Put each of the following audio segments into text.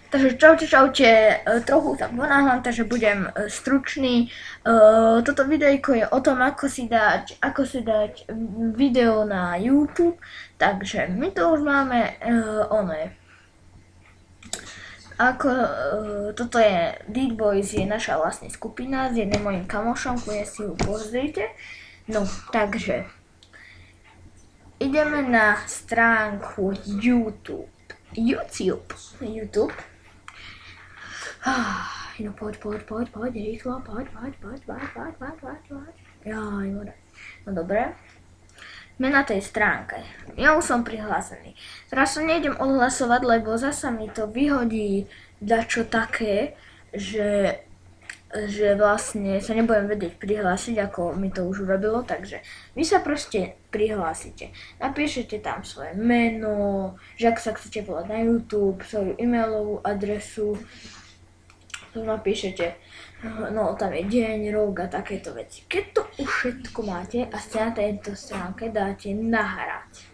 Takže čaute, trochu sa ponáhľam, takže budem stručný. Toto videjko je o tom, ako si dať video na YouTube. Takže my tu už máme toto je Dead Boys, je naša vlastne skupina s jedným mojim kamošom, ktoré si ju pozrite. No, takže ideme na stránku YouTube. No poď, rýchlo, poď. Jaj, voda. No dobre. Sme na tej stránke. Ja už som prihlásený. Teraz sa nejdem odhlasovať, lebo zasa mi to vyhodí dačo také, že vlastne sa nebudem vedieť prihlásiť, ako mi to už urobilo, takže vy sa proste prihlásite. Napíšete tam svoje meno, že ak sa chcete volať na YouTube, svoju e-mailovú adresu, tu napíšete, no tam je deň, rok a takéto veci. Keď to už všetko máte a ste na tejto stránke, dáte nahrať.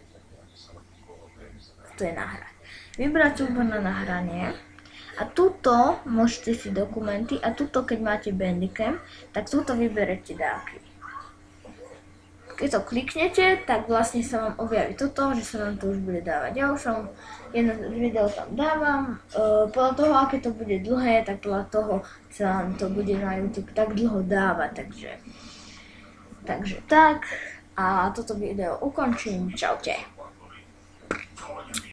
To je nahrať. Vybrať súbor na nahranie. A tuto môžete si dokumenty a tuto keď máte Bandicam, tak tuto vyberete dáky. Keď to kliknete, tak vlastne sa vám objaví toto, že sa vám to už bude dávať. Ja už som jedno video tam dávam, podľa toho, aké to bude dlhé, tak podľa toho sa vám to bude na YouTube tak dlho dávať, takže tak. A toto video ukončím, čaute.